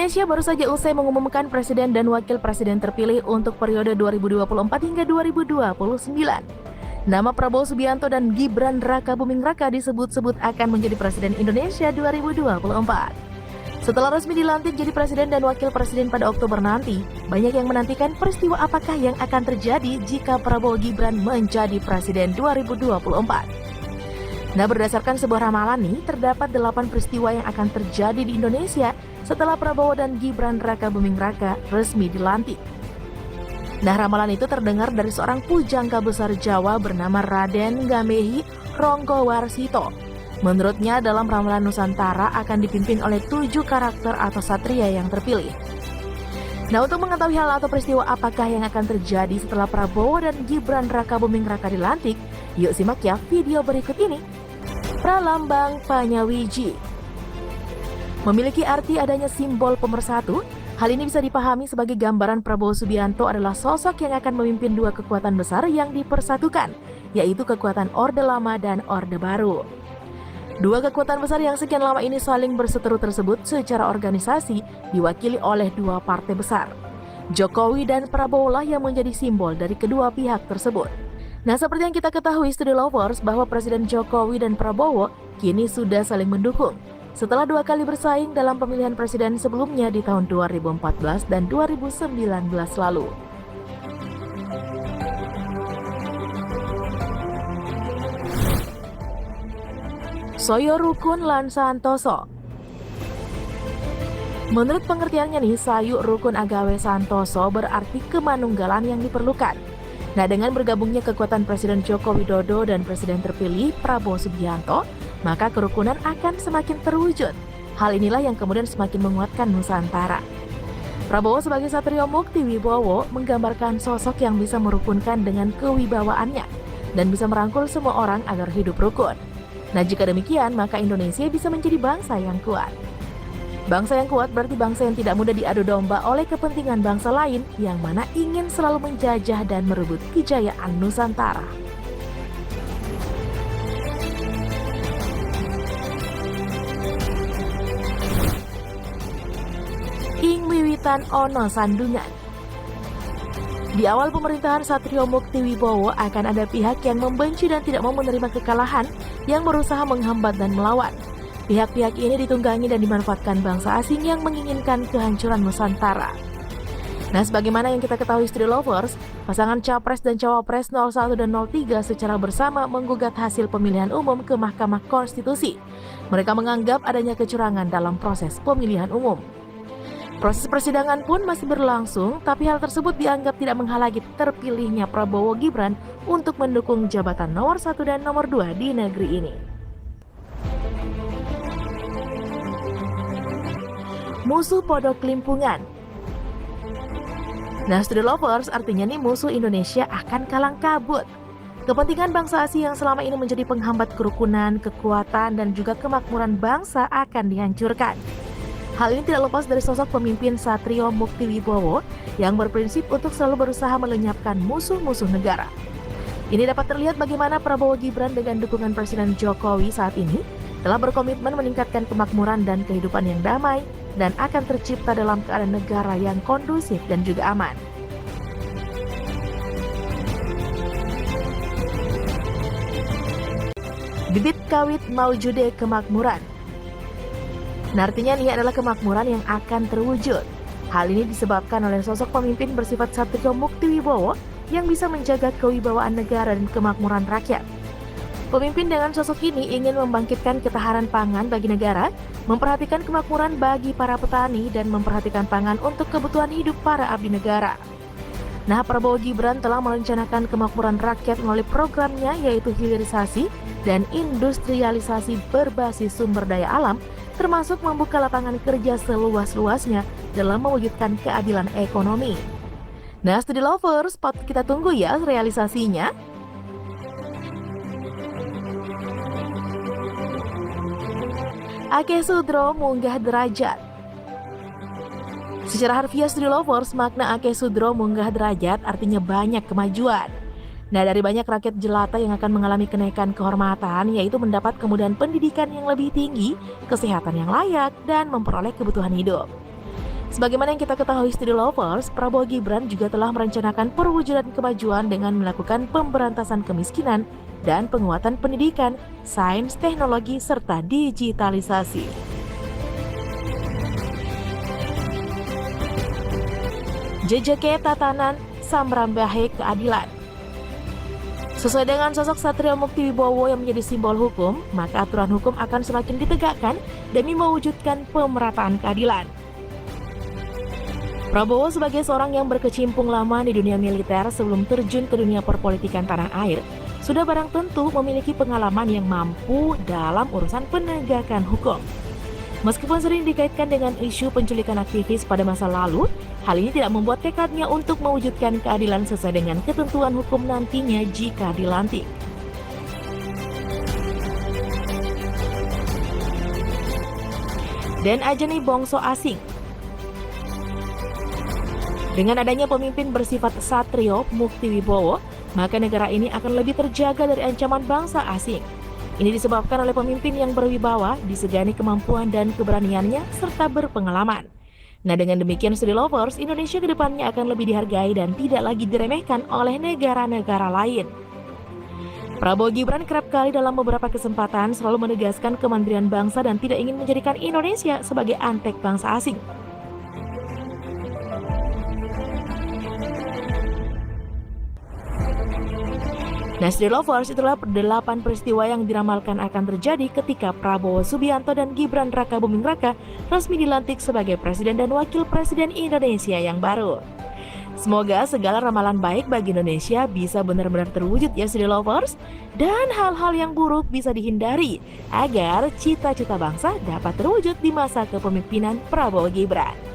Indonesia baru saja usai mengumumkan presiden dan wakil presiden terpilih untuk periode 2024 hingga 2029. Nama Prabowo Subianto dan Gibran Rakabuming-Raka disebut-sebut akan menjadi presiden Indonesia 2024. Setelah resmi dilantik jadi presiden dan wakil presiden pada Oktober nanti, banyak yang menantikan peristiwa apakah yang akan terjadi jika Prabowo Gibran menjadi presiden 2024. Nah, berdasarkan sebuah ramalan nih, terdapat 8 peristiwa yang akan terjadi di Indonesia setelah Prabowo dan Gibran Rakabuming-Raka resmi dilantik. Nah, ramalan itu terdengar dari seorang pujangga besar Jawa bernama Raden Gamehi Ronggowarsito. Menurutnya, dalam ramalan Nusantara akan dipimpin oleh 7 karakter atau satria yang terpilih. Nah, untuk mengetahui hal atau peristiwa apakah yang akan terjadi setelah Prabowo dan Gibran Rakabuming-Raka dilantik, yuk simak ya video berikut ini. Pralambang Panyawiji memiliki arti adanya simbol pemersatu. Hal ini bisa dipahami sebagai gambaran Prabowo Subianto adalah sosok yang akan memimpin 2 kekuatan besar yang dipersatukan, yaitu kekuatan Orde Lama dan Orde Baru. 2 kekuatan besar yang sekian lama ini saling berseteru tersebut secara organisasi diwakili oleh 2 partai besar. Jokowi dan Prabowo lah yang menjadi simbol dari kedua pihak tersebut. Nah, seperti yang kita ketahui Studio Lovers bahwa Presiden Jokowi dan Prabowo kini sudah saling mendukung setelah 2 kali bersaing dalam pemilihan presiden sebelumnya di tahun 2014 dan 2019 lalu. Soyo Rukun lan Santoso. Menurut pengertiannya nih, Sayu Rukun Agawe Santoso berarti kemanunggalan yang diperlukan. Nah, dengan bergabungnya kekuatan Presiden Joko Widodo dan Presiden terpilih Prabowo Subianto, maka kerukunan akan semakin terwujud. Hal inilah yang kemudian semakin menguatkan Nusantara. Prabowo sebagai Satrio Mukti Wibowo menggambarkan sosok yang bisa merukunkan dengan kewibawaannya dan bisa merangkul semua orang agar hidup rukun. Nah, jika demikian, maka Indonesia bisa menjadi bangsa yang kuat. Bangsa yang kuat berarti bangsa yang tidak mudah diadu domba oleh kepentingan bangsa lain yang mana ingin selalu menjajah dan merebut kejayaan Nusantara. Ing wiwitan ono sandungan. Di awal pemerintahan Satrio Mukti Wibowo akan ada pihak yang membenci dan tidak mau menerima kekalahan yang berusaha menghambat dan melawan. Pihak-pihak ini ditunggangi dan dimanfaatkan bangsa asing yang menginginkan kehancuran Nusantara. Nah, sebagaimana yang kita ketahui Studio Lovers, pasangan Capres dan Cawapres 01 dan 03 secara bersama menggugat hasil pemilihan umum ke Mahkamah Konstitusi. Mereka menganggap adanya kecurangan dalam proses pemilihan umum. Proses persidangan pun masih berlangsung, tapi hal tersebut dianggap tidak menghalangi terpilihnya Prabowo Gibran untuk mendukung jabatan nomor 1 dan nomor 2 di negeri ini. Musuh Podok Limpungan. Nah, Studio Lovers, artinya nih musuh Indonesia akan kalang kabut. Kepentingan bangsa asing yang selama ini menjadi penghambat kerukunan, kekuatan, dan juga kemakmuran bangsa akan dihancurkan. Hal ini tidak lepas dari sosok pemimpin Satrio Mukti Wibowo yang berprinsip untuk selalu berusaha melenyapkan musuh-musuh negara. Ini dapat terlihat bagaimana Prabowo Gibran dengan dukungan Presiden Jokowi saat ini telah berkomitmen meningkatkan kemakmuran dan kehidupan yang damai dan akan tercipta dalam keadaan negara yang kondusif dan juga aman. Bibit kawit maujude kemakmuran. Nah, artinya ini adalah kemakmuran yang akan terwujud. Hal ini disebabkan oleh sosok pemimpin bersifat Satrio Mukti Wibowo yang bisa menjaga kewibawaan negara dan kemakmuran rakyat. Pemimpin dengan sosok ini ingin membangkitkan ketahanan pangan bagi negara, memperhatikan kemakmuran bagi para petani, dan memperhatikan pangan untuk kebutuhan hidup para abdi negara. Nah, Prabowo Gibran telah merencanakan kemakmuran rakyat melalui programnya yaitu hilirisasi dan industrialisasi berbasis sumber daya alam, termasuk membuka lapangan kerja seluas-luasnya dalam mewujudkan keadilan ekonomi. Nah, Studio Lovers, patut kita tunggu ya realisasinya. Akeh Sudro munggah derajat. Secara harfiah Studio Lovers, makna Akeh Sudro munggah derajat artinya banyak kemajuan. Nah, dari banyak rakyat jelata yang akan mengalami kenaikan kehormatan, yaitu mendapat kemudahan pendidikan yang lebih tinggi, kesehatan yang layak, dan memperoleh kebutuhan hidup. Sebagaimana yang kita ketahui Study Lovers, Prabowo Gibran juga telah merencanakan perwujudan kemajuan dengan melakukan pemberantasan kemiskinan dan penguatan pendidikan, sains, teknologi, serta digitalisasi. Jejeke tatanan samrambahe keadilan. Sesuai dengan sosok Satrio Mukti Wibowo yang menjadi simbol hukum, maka aturan hukum akan semakin ditegakkan demi mewujudkan pemerataan keadilan. Prabowo sebagai seorang yang berkecimpung lama di dunia militer sebelum terjun ke dunia perpolitikan tanah air, sudah barang tentu memiliki pengalaman yang mampu dalam urusan penegakan hukum. Meskipun sering dikaitkan dengan isu penculikan aktivis pada masa lalu, hal ini tidak membuat tekadnya untuk mewujudkan keadilan sesuai dengan ketentuan hukum nantinya jika dilantik. Dan ajeni bongso asing. Dengan adanya pemimpin bersifat Satrio Mukti Wibowo, maka negara ini akan lebih terjaga dari ancaman bangsa asing. Ini disebabkan oleh pemimpin yang berwibawa, disegani kemampuan dan keberaniannya, serta berpengalaman. Nah, dengan demikian Study Lovers, Indonesia ke depannya akan lebih dihargai dan tidak lagi diremehkan oleh negara-negara lain. Prabowo Gibran kerap kali dalam beberapa kesempatan selalu menegaskan kemandirian bangsa dan tidak ingin menjadikan Indonesia sebagai antek bangsa asing. Nah, Study Lovers, itulah 8 peristiwa yang diramalkan akan terjadi ketika Prabowo Subianto dan Gibran Raka Buming Raka resmi dilantik sebagai Presiden dan Wakil Presiden Indonesia yang baru. Semoga segala ramalan baik bagi Indonesia bisa benar-benar terwujud ya Study Lovers, dan hal-hal yang buruk bisa dihindari agar cita-cita bangsa dapat terwujud di masa kepemimpinan Prabowo Gibran.